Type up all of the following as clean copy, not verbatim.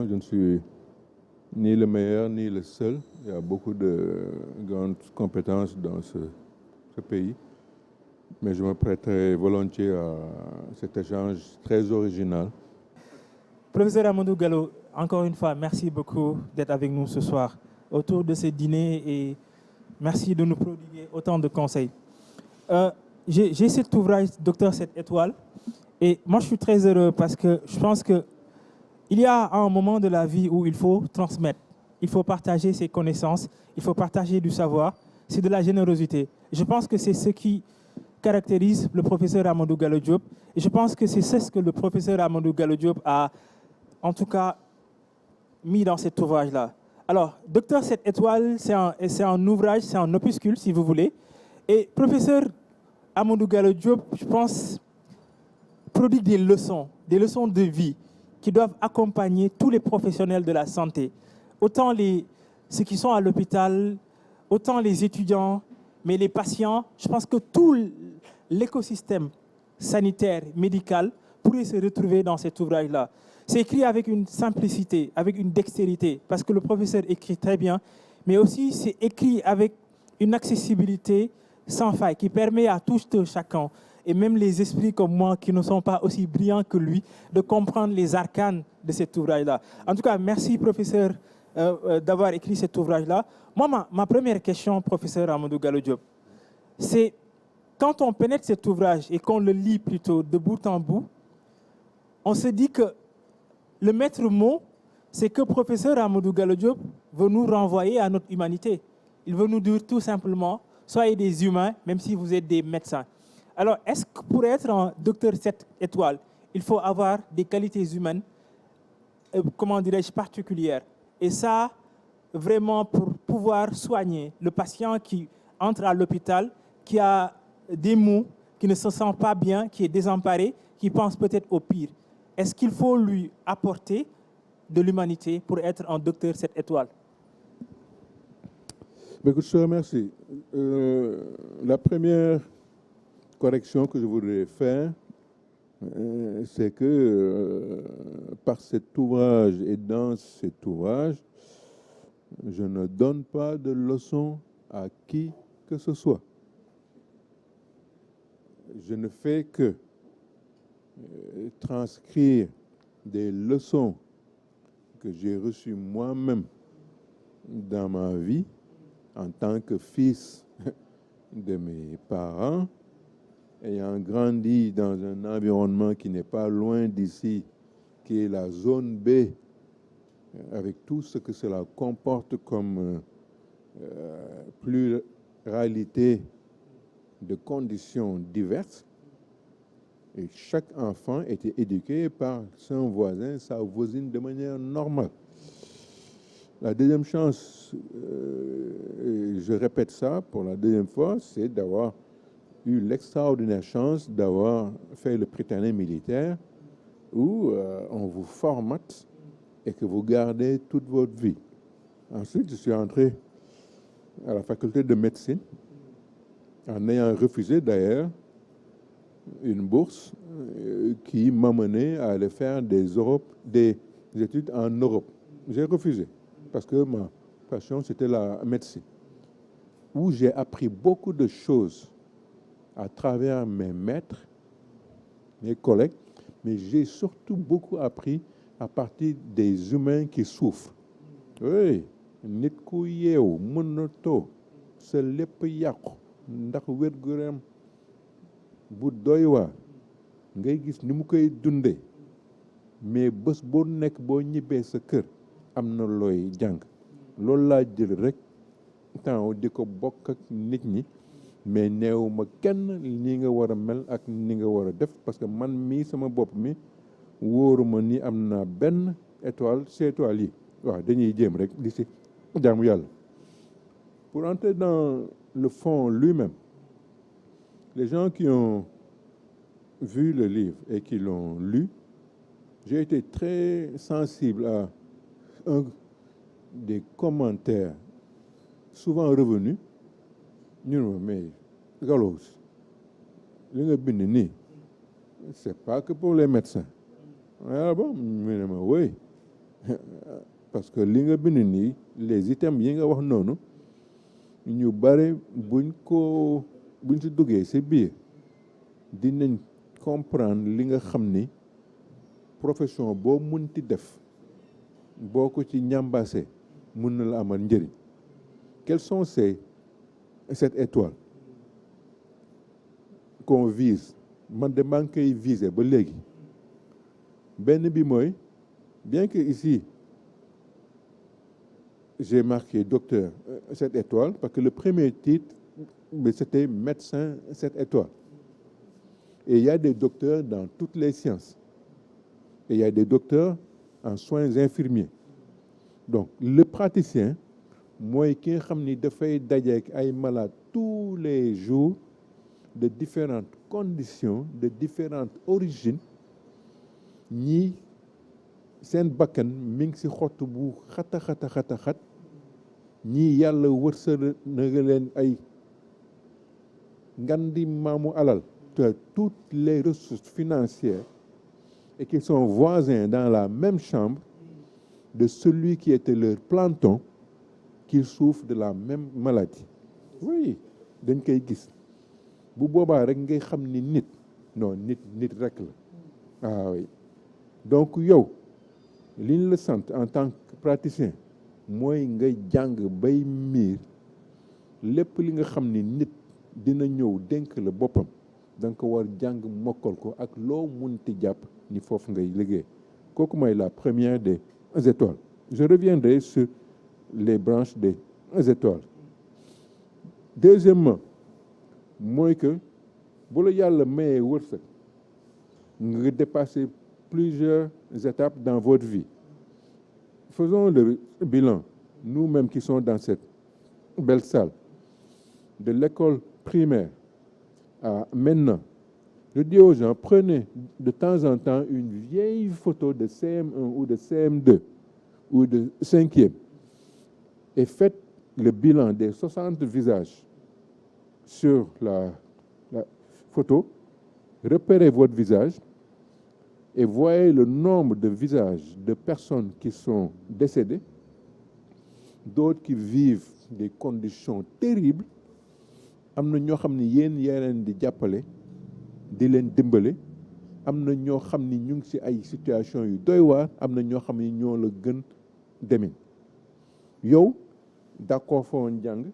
Je ne suis ni le meilleur ni le seul. Il y a beaucoup de grandes compétences dans ce pays. Mais je me prêterai volontiers à cet échange très original. Professeur Amadou Gallo, encore une fois, merci beaucoup d'être avec nous ce soir autour de ce dîner et merci de nous prodiguer autant de conseils. J'ai cet ouvrage, Docteur 7 étoiles, et moi je suis très heureux parce que je pense qu'il y a un moment de la vie où il faut transmettre, il faut partager ses connaissances, il faut partager du savoir, c'est de la générosité. Je pense que c'est ce qui caractérise le professeur Amadou Gallo Diop et je pense que c'est ce que le professeur Amadou Gallo Diop a en tout cas mis dans cet ouvrage-là. Alors, Docteur 7 étoiles, c'est un ouvrage, c'est un opuscule, si vous voulez. Et professeur Amadou Gallo Diop, je pense, prodigue des leçons de vie qui doivent accompagner tous les professionnels de la santé. Autant ceux qui sont à l'hôpital, autant les étudiants, mais les patients. Je pense que tout l'écosystème sanitaire, médical, pourrait se retrouver dans cet ouvrage-là. C'est écrit avec une simplicité, avec une dextérité, parce que le professeur écrit très bien, mais aussi c'est écrit avec une accessibilité sans faille qui permet à tous chacun, et même les esprits comme moi qui ne sont pas aussi brillants que lui, de comprendre les arcanes de cet ouvrage-là. En tout cas, merci professeur d'avoir écrit cet ouvrage-là. Moi, ma première question, professeur Amadou Gallo Diop, c'est quand on pénètre cet ouvrage et qu'on le lit plutôt de bout en bout, on se dit que le maître mot, c'est que professeur Amadou Gallo Diop veut nous renvoyer à notre humanité. Il veut nous dire tout simplement, soyez des humains, même si vous êtes des médecins. Alors, est-ce que pour être un docteur 7 étoiles, il faut avoir des qualités humaines, comment dirais-je, particulières? Et ça, vraiment pour pouvoir soigner le patient qui entre à l'hôpital, qui a des maux, qui ne se sent pas bien, qui est désemparé, qui pense peut-être au pire. Est-ce qu'il faut lui apporter de l'humanité pour être un docteur 7 étoiles? Mais écoute, je te remercie. La première correction que je voudrais faire, c'est que par cet ouvrage et dans cet ouvrage, je ne donne pas de leçons à qui que ce soit. Je ne fais que transcrire des leçons que j'ai reçues moi-même dans ma vie en tant que fils de mes parents, ayant grandi dans un environnement qui n'est pas loin d'ici, qui est la zone B, avec tout ce que cela comporte comme pluralité de conditions diverses. Et chaque enfant était éduqué par son voisin, sa voisine de manière normale. La deuxième chance, je répète ça pour la deuxième fois, c'est d'avoir eu l'extraordinaire chance d'avoir fait le Prytanée militaire où on vous formate et que vous gardez toute votre vie. Ensuite, je suis entré à la faculté de médecine en ayant refusé d'ailleurs une bourse qui m'amenait à aller faire des études en Europe. J'ai refusé parce que ma passion, c'était la médecine, où j'ai appris beaucoup de choses à travers mes maîtres, mes collègues, mais j'ai surtout beaucoup appris à partir des humains qui souffrent. Oui, nit ku yeewu mën na too sa lépp yàqu ndax wér-gu-yaram bu doy waar ngay gis ni mu koy dundee mais bés boo nekk boo ñibbee sa kër am na looy jàng loolu laa jël rek temps di ko bokk ak nit ñi mais neew ma kenn ni nga war a mel ak ni nga war a def parce que man mii sama bopp mi wóoruma ni am naa benn étoile ci étoiles yi waaw dañuy jéem rek di si jaamu yàlla. Pour entrer dans le fond lui-même, les gens qui ont vu le livre et qui l'ont lu, j'ai été très sensible à un des commentaires souvent revenus. Ñu ne ma mais Gallo li nga bind nii c'est pas que pour les médecins. Ah bon? Mu ne ma oui, parce que li nga bind nii les items yi nga wax noonu ñu bare buñ si duggee si biir dinañ comprendre li nga xam ni profession boo munti def boo ko ci ñambaase mun na la amal njëriñ. Quelles sont cette étoile qu'on vise man de maa ngi koy viser ba léegi benn bi mooy bien que ici j'ai marqué docteur cette étoile parce que le premier titre c'était médecin cette étoile et il y a des docteurs dans toutes les sciences et il y a des docteurs en soins infirmiers donc le praticien mooy ki nga xam ni dafay dajeek ay malades tous les jours de différentes conditions de différentes origines ñii seen bakkan mi ngi ci xott bu xat ñii yàlla wërsëg na nga leen ay ngandi maamu alal te toutes les ressources financières et qui sont voisins dans la même chambre de celui qui était leur planton qui souffre de la même maladie oui dañ koy gis bu boobaa rek ngay xam ni nit rek la oui donc yow li ñu la sant en tant que praticien mooy nga jàng bay miir lépp li nga xam ni nit dina ñëw dénk la boppam da nga ko war jàng mokkal ko ak loo munti jàpp ni foofu ngay liggéey kooku mooy la première des étoiles je reviendrai sur les branches des étoiles deuxièmement mooy que bu la yàlla mayee wërsëg nga dépasser plusieurs étapes dans votre vie faisons le bilan nous-mêmes qui sommes dans cette belle salle de l'école primaire à maintenant je dis aux gens prenez de temps en temps une vieille photo de CM1 ou de CM2 ou de 5e et faites le bilan des 60 visages sur la photo, repérez votre visage et voyez le nombre de visages de personnes qui sont décédées, d'autres qui vivent des conditions terribles. Am na ñoo xam ni yéen yaa leen di jàppale di leen dimbale am na ñoo xam ni ñu ngi ci ay situation yu doy waar am na ñoo xam ni ñoo la gën demin yow d'accord fa woon jàng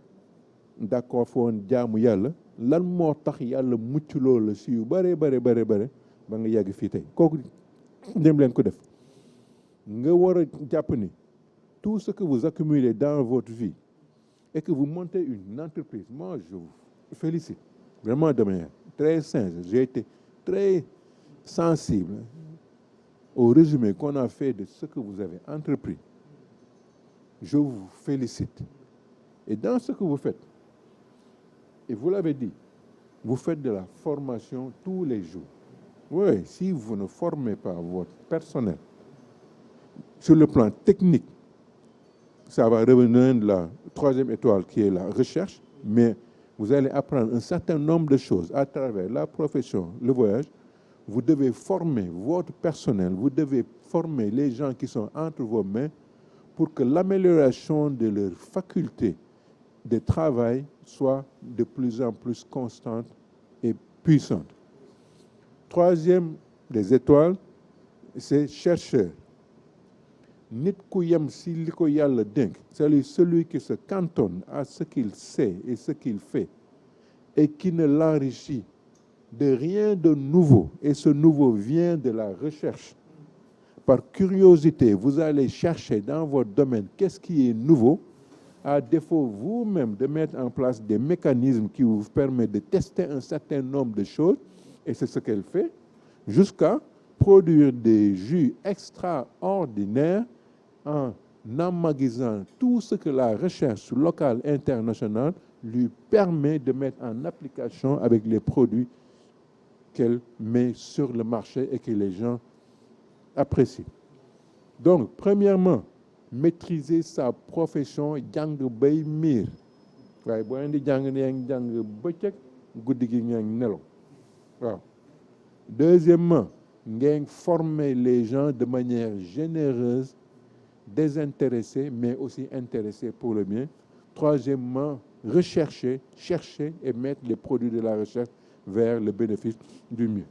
d'accord fa woon jaamu yàlla lan moo tax yàlla mucc loolu si yu bare ba nga yàgg fii tey kooku dem leen ko def nga war a jàpp ni tout ce que vous accumulez dans votre vie et que vous montez une entreprise moi je vous félicite vraiment de manière très sincère j'ai été très sensible au résumé qu'on a fait de ce que vous avez entrepris je vous félicite et dans ce que vous faites et vous l'avez dit vous faites de la formation tous les jours oui si vous ne formez pas votre personnel sur le plan technique ça va revenir de la troisième étoile qui est la recherche mais vous allez apprendre un certain nombre de choses à travers la profession le voyage vous devez former votre personnel vous devez former les gens qui sont entre vos mains pour que l'amélioration de leurs facultés de travail soit de plus en plus constante et puissante. Troisième des étoiles, c'est chercheur. Nit ku yem si li ko yàlla dénk, c'est celui qui se cantonne à ce qu'il sait et ce qu'il fait et qui ne l'enrichit de rien de nouveau. Et ce nouveau vient de la recherche. Par curiosité, vous allez chercher dans votre domaine qu'est-ce qui est nouveau, à défaut vous-même de mettre en place des mécanismes qui vous permettent de tester un certain nombre de choses, et c'est ce qu'elle fait, jusqu'à produire des jus extraordinaires en emmagasinant tout ce que la recherche locale internationale lui permet de mettre en application avec les produits qu'elle met sur le marché et que les gens apprécient. Donc, premièrement, maîtriser sa profession jàng bay miir waaye boo leen di jàng ne yaa ngi jàng bëccëg guddi gi yaa ngi nelaw waaw. Deuxièmement, ngeen former les gens de manière généreuse désintéressé, mais aussi intéressé pour le bien. Troisièmement, rechercher, chercher et mettre les produits de la recherche vers le bénéfice du mieux.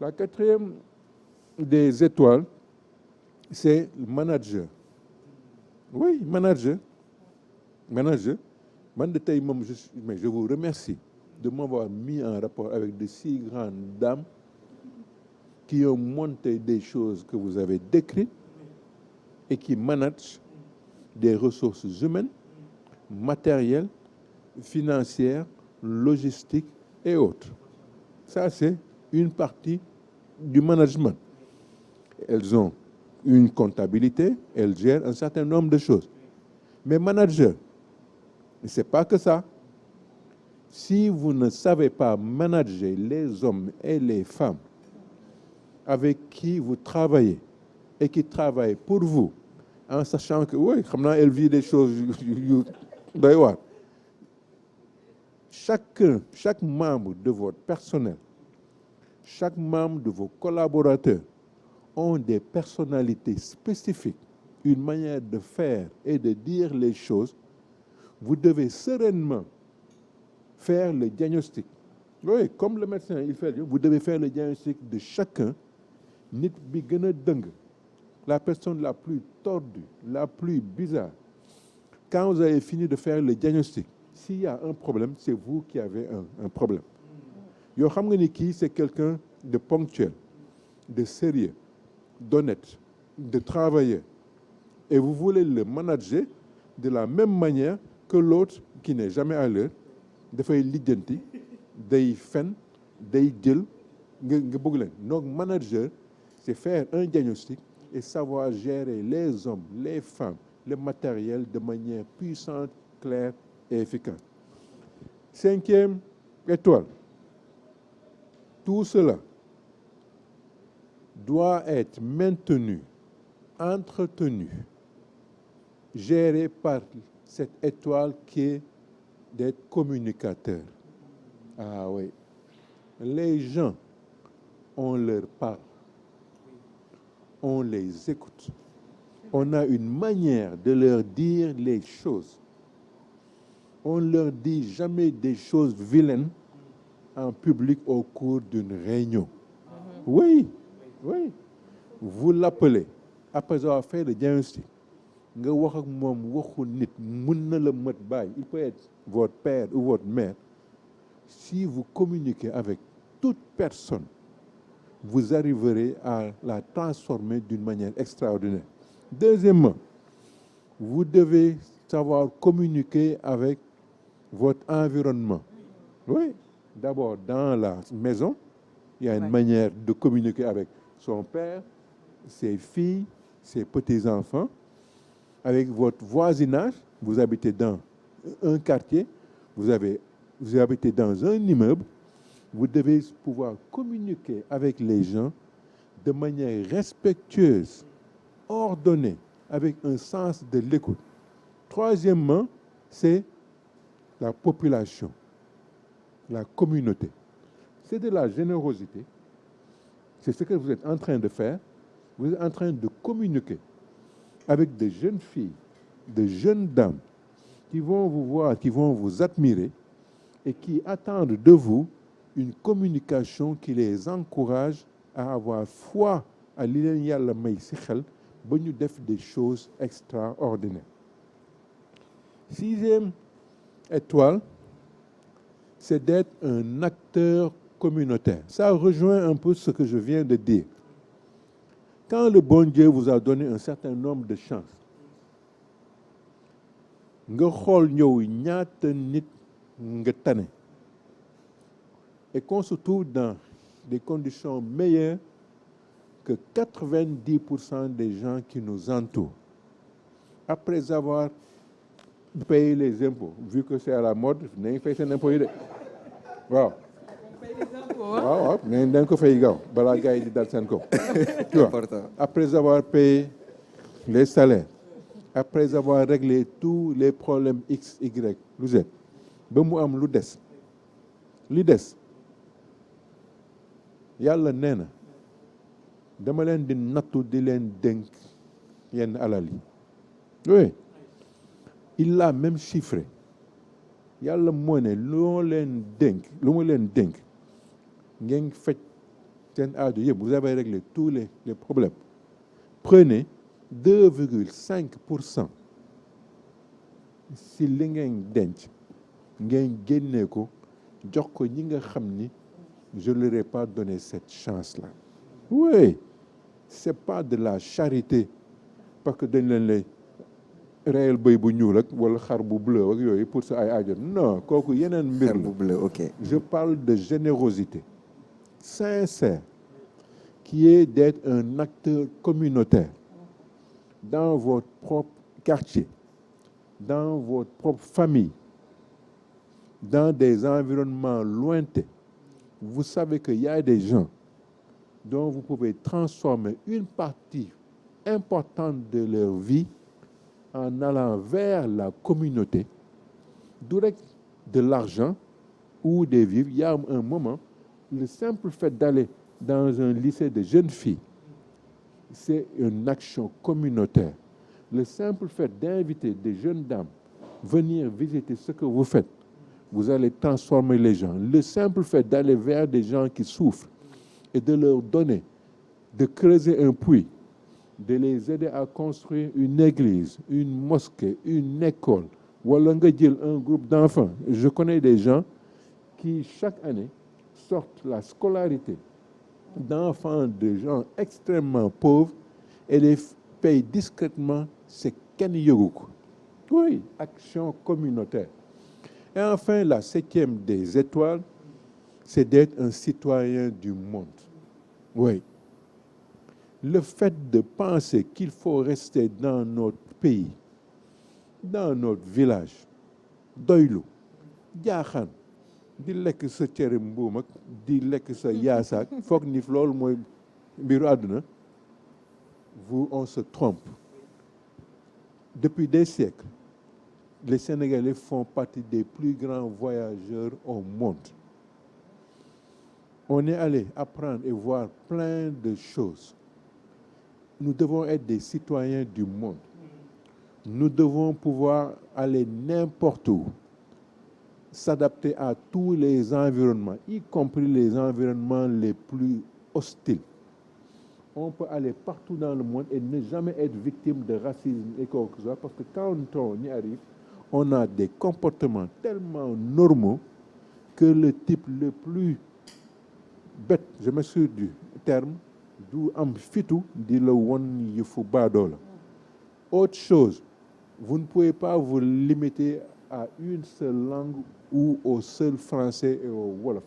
La quatrième des étoiles, c'est le manager. Oui, manager. Manager. Mais je vous remercie de m'avoir mis en rapport avec de si grandes dames qui ont monté des choses que vous avez décrites et qui managent des ressources humaines, matérielles, financières, logistiques et autres. Ça, c'est une partie du management. Elles ont une comptabilité, elles gèrent un certain nombre de choses. Mais manager, ce n'est pas que ça. Si vous ne savez pas manager les hommes et les femmes avec qui vous travaillez et qui travaillent pour vous, en sachant que, oui, elle vit des choses, chaque membre de votre personnel, chaque membre de vos collaborateurs ont des personnalités spécifiques, une manière de faire et de dire les choses. Vous devez sereinement faire le diagnostic. Oui, comme le médecin, il fait, vous devez faire le diagnostic de chacun. Nit bi gëna dëng, la personne la plus tordue, la plus bizarre. Quand vous avez fini de faire le diagnostic, s'il y a un problème, c'est vous qui avez un problème. Yo xam nga ni kii, c'est quelqu'un de ponctuel, de sérieux, d'honnête, de travailleur. Et vous voulez le manager de la même manière que l'autre qui n'est jamais à l'heure, dafay lijjanti, day fen, day jël, nga bëgg leen. Donc manager, c'est faire un diagnostic et savoir gérer les hommes, les femmes, le matériel de manière puissante, claire et efficace. Cinquième étoile. Tout cela doit être maintenu, entretenu, géré par cette étoile qui est d'être communicateur. Ah oui. Les gens, on leur parle. On les écoute. On a une manière de leur dire les choses. On ne leur dit jamais des choses vilaines en public au cours d'une réunion. Oui, oui. Vous l'appelez après avoir fait le diagnostic. Il peut être votre père ou votre mère. Si vous communiquez avec toute personne, vous arriverez à la transformer d'une manière extraordinaire. Deuxièmement, vous devez savoir communiquer avec votre environnement. Oui, d'abord dans la maison, il y a une manière de communiquer avec son père, ses filles, ses petits-enfants. Avec votre voisinage, vous habitez dans un quartier, vous habitez dans un immeuble, vous devez pouvoir communiquer avec les gens de manière respectueuse, ordonnée, avec un sens de l'écoute. Troisièmement, c'est la population, la communauté. C'est de la générosité. C'est ce que vous êtes en train de faire. Vous êtes en train de communiquer avec de jeunes filles, de jeunes dames qui vont vous voir, qui vont vous admirer et qui attendent de vous une communication qui les encourage à avoir foi à li leen Yàlla may ci xel ba ñu def des choses extraordinaires. Sixième étoile, c'est d'être un acteur communautaire. Ça rejoint un peu ce que je viens de dire. Quand le bon Dieu vous a donné un certain nombre de chances, nga xool ñëw ñaata nit nga tane et qu'on se trouve dans des conditions meilleures que 90% des gens qui nous entourent. Après avoir payé les impôts, vu que c'est à la mode, nañ fay seen impôts yi de waaw. waaw mais dañ ko fay gaaw balaa gars yi di dal seen kaw. Tu vois, après avoir payé les salaires, après avoir réglé tous les problèmes X, Y, Z, ba mu am lu des. Li des Yàlla nee na dama leen di nattu di leen dénk yenn alal yi. Oui, il l'a même chiffré. Yàlla moo ne loo leen dénk lu mu leen dénk ngeen faj seen aajo yëpp, vous avez réglé tous les problèmes. Prenez 2,5% si li ngeen denc ngeen génnee ko jox ko ñi nga xam ni je ne leur ai pas donné cette chance-là. Oui, c'est pas de la charité parce que dañ leen lay réel bëy bu ñuul ak wala xar bu bleu ak yooyu pour sa ay aajo. Non, kooku yeneen mbir xar la. bu bleu, ok. Je parle de générosité sincère qui est d'être un acteur communautaire dans votre propre quartier, dans votre propre famille, dans des environnements lointains. Vous savez qu'il y a des gens dont vous pouvez transformer une partie importante de leur vie en allant vers la communauté, direct de l'argent ou des vivres. Il y a un moment, le simple fait d'aller dans un lycée de jeunes filles, c'est une action communautaire. Le simple fait d'inviter des jeunes dames venir visiter ce que vous faites, vous allez transformer les gens. Le simple fait d'aller vers des gens qui souffrent et de leur donner, de creuser un puits, de les aider à construire une église, une mosquée, une école, ou alors un groupe d'enfants. Je connais des gens qui, chaque année, sortent la scolarité d'enfants de gens extrêmement pauvres et les payent discrètement. C'est Ken Yoguk. Oui, action communautaire. Et enfin, la 7e des étoiles, c'est d'être un citoyen du monde. Oui. Le fait de penser qu'il faut rester dans notre pays, dans notre village, doylu, jaaxaan, di lekk sa cere mbuum ak di lekk sa yaasaak foog ni loolu mooy mbiru àdduna, on se trompe. Depuis des siècles, les Sénégalais font partie des plus grands voyageurs au monde. On est allé apprendre et voir plein de choses. Nous devons être des citoyens du monde. Nous devons pouvoir aller n'importe où, s'adapter à tous les environnements, y compris les environnements les plus hostiles. On peut aller partout dans le monde et ne jamais être victime de racisme et quoi que ce soit, parce que quand on y arrive, on a des comportements tellement normaux que le type le plus bête, je m'excuse du terme, du am fitu di la won yëfu baadoo la. Autre chose, vous ne pouvez pas vous limiter à une seule langue ou au seul français et au wolof.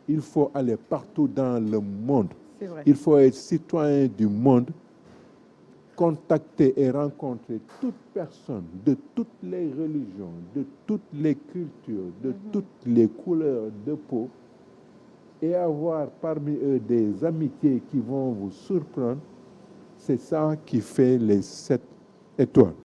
Il faut aller partout dans le monde. C'est vrai. Il faut être citoyen du monde, contacter et rencontrer toute personne de toutes les religions, de toutes les cultures, de toutes les couleurs de peau et avoir parmi eux des amitiés qui vont vous surprendre. C'est ça qui fait les 7 étoiles.